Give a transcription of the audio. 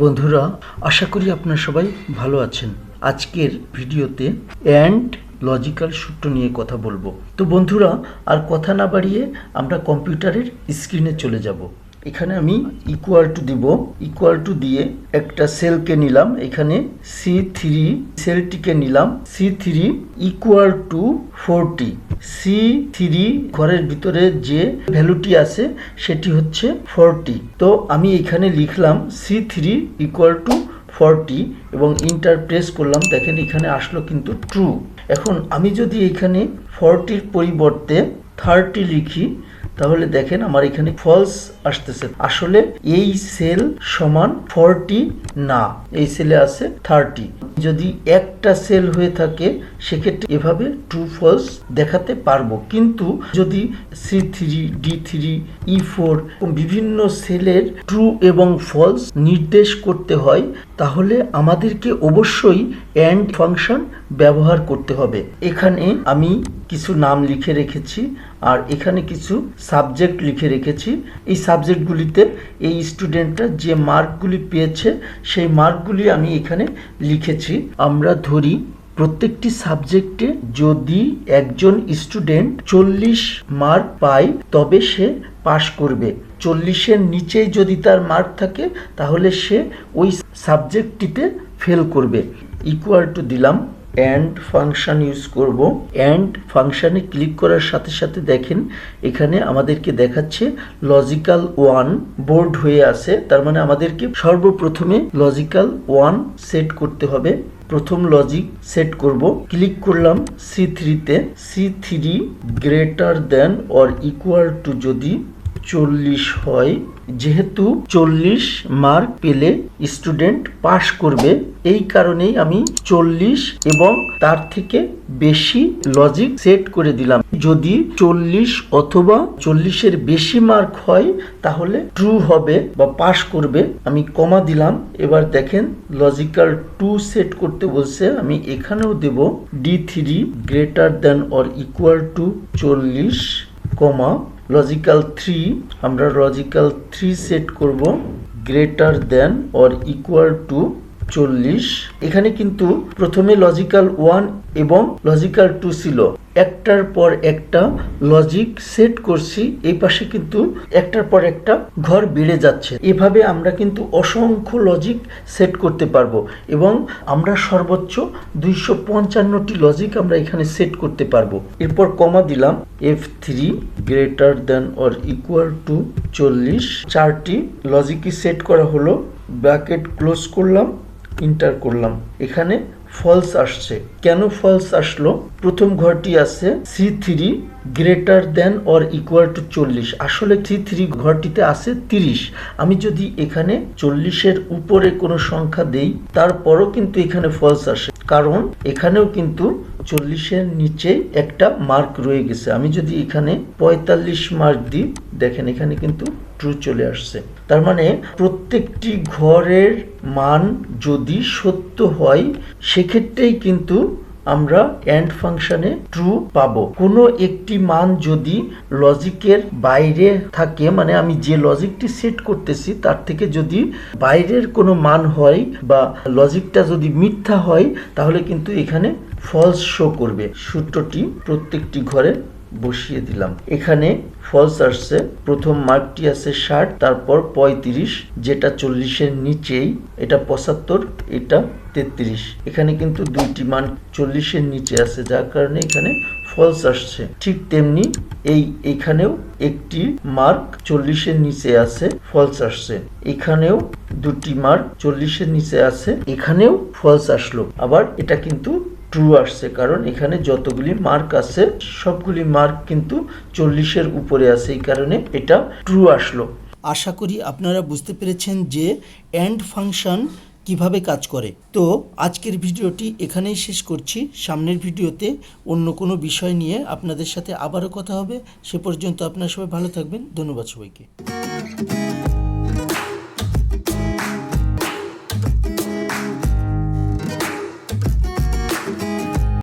বন্ধুরা, আশা করি আপনারা সবাই ভালো আছেন। আজকের ভিডিওতে অ্যান্ড লজিক্যাল সূত্র নিয়ে কথা বলবো। তো বন্ধুরা, আর কথা না বাড়িয়ে আমরা কম্পিউটারের স্ক্রিনে চলে যাব। এখানে আমি ইকুয়াল টু দিব, ইকুয়াল টু দিয়ে একটা সেলকে নিলাম, এখানে C3 সেলটিকে নিলাম, C3 ইকুয়াল টু 40। C3 ঘরের ভিতরে যে ভ্যালুটি আছে সেটি হচ্ছে 40। তো আমি এখানে লিখলাম C3 ইকুয়াল টু 40 এবং ইন্টার প্রেস করলাম। দেখেন এখানে আসলো কিন্তু ট্রু। এখন আমি যদি এখানে 40-র পরিবর্তে 30 লিখি তাহলে দেখেন আমার এখানে ফলস আসতেছে। আসলে এই সেল সমান 40 না, এই সেলে আছে 30। যদি একটা সেল হয়ে থাকে সেক্ষেত্রে এভাবে ট্রু ফলস দেখাতে পারবো, কিন্তু যদি C3, D3, E4 বিভিন্ন সেলের ট্রু এবং ফলস নির্দেশ করতে হয় তাহলে আমাদেরকে অবশ্যই অ্যান্ড ফাংশন ব্যবহার করতে হবে। এখানে আমি কিছু নাম লিখে রেখেছি আর এখানে কিছু সাবজেক্ট লিখে রেখেছি। এই সাবজেক্টগুলিতে এই স্টুডেন্টরা যে মার্কগুলি পেয়েছে সেই মার্কগুলি আমি এখানে লিখেছি। আমরা ধরি প্রত্যেকটি সাবজেক্টে যদি একজন স্টুডেন্ট 40 মার্ক পায় তবে সে পাস করবে। 40-এর নিচেই যদি তার মার্ক থাকে তাহলে সে ওই সাবজেক্টটিতে ফেল করবে। ইকুয়াল টু দিলাম, অ্যান্ড ফাংশন ইউজ করব। অ্যান্ড ফাংশনে ক্লিক করার সাথে সাথে দেখেন এখানে আমাদেরকে দেখাচ্ছে লজিক্যাল 1 বোল্ড হয়ে আছে। তার মানে আমাদেরকে সর্বপ্রথমে লজিক্যাল 1 সেট করতে হবে। প্রথম লজিক সেট করব, ক্লিক করলাম C3 তে। C3 greater than or equal to যদি 40 হয়, যেহেতু 40 মার্ক পেলে স্টুডেন্ট পাস করবে, এই কারণেই আমি 40 এবং তার থেকে বেশি লজিক সেট করে দিলাম। যদি 40 অথবা 40-এর বেশি মার্ক হয় তাহলে ট্রু হবে বা পাস করবে। আমি কমা দিলাম। এবার দেখেন লজিক্যাল 2 সেট করতে বলছে, আমি এখানেও দেব D3 greater than or equal to 40 comma logical 3। আমরা লজিক্যাল 3 সেট করব greater than or equal to 40। এখানে কিন্তু প্রথমে লজিক্যাল 1 এবং লজিক্যাল 2 ছিল, একটার পর একটা লজিক সেট করছি। এই পাশে কিন্তু একটার পর একটা ঘর বেড়ে যাচ্ছে। এভাবে আমরা কিন্তু অসংখ্য লজিক সেট করতে পারবো এবং আমরা সর্বোচ্চ 255টি লজিক আমরা এখানে সেট করতে পারবো। এরপর কমা দিলাম, F3 greater than or equal to 40। 4টি লজিকই সেট করা হলো। ব্র্যাকেট ক্লোজ করলাম, ইন্টার করলাম। এখানে ফলস আসছে। কেন ফলস আসলো? প্রথম ঘরটি আছে C3 greater than or equal to 40। আসলে C3 ঘরটিতে আছে 30। আমি যদি এখানে 40-এর উপরে কোনো সংখ্যা দেই তারপরও কিন্তু এখানে ফলস আসে, কারণ এখানেও কিন্তু 40-এর নিচে একটা মার্ক রয়ে গেছে। আমি যদি এখানে 45 মার্ক দিই, দেখেন এখানে কিন্তু ট্রু চলে আসছে। তার মানে প্রত্যেকটি ঘরের মান যদি সত্য হয় সেক্ষেত্রেই কিন্তু আমরা অ্যান্ড ফাংশনে ট্রু পাবো। কোনো একটি মান যদি লজিকের বাইরে থাকে, মানে আমি যে লজিকটি সেট করতেছি তার থেকে যদি বাইরের কোনো মান হয় বা লজিকটা যদি মিথ্যা হয় তাহলে কিন্তু এখানে ফলস শো করবে। সূত্রটি প্রত্যেকটি ঘরে বসিয়ে দিলাম। এখানে ফলস আসছে। প্রথম মার্কটি আছে 60, তারপর 35, যেটা 40-এর নিচেই, এটা 75, এটা 33। এখানে কিন্তু দুইটি মান 40-এর নিচে আছে যার কারণে এখানে ফলস আসছে। ঠিক তেমনি এইখানেও একটি মার্ক 40-এর নিচে আছে, ফলস আসছে। এখানেও দুটি মার্ক 40-এর নিচে আছে, এখানেও ফলস আসলো। আবার এটা কিন্তু ট্রু আসছে, কারণ এখানে যতগুলি মার্ক আছে সবগুলি মার্ক কিন্তু 40-এর উপরে আছে, এই কারণে এটা ট্রু আসলো। আশা করি আপনারা বুঝতে পেরেছেন যে অ্যান্ড ফাংশন কিভাবে কাজ করে। তো আজকের ভিডিওটি এখানেই শেষ করছি। সামনের ভিডিওতে অন্য কোনো বিষয় নিয়ে আপনাদের সাথে আবারও কথা হবে। সে পর্যন্ত আপনারা সবাই ভালো থাকবেন। ধন্যবাদ সবাইকে।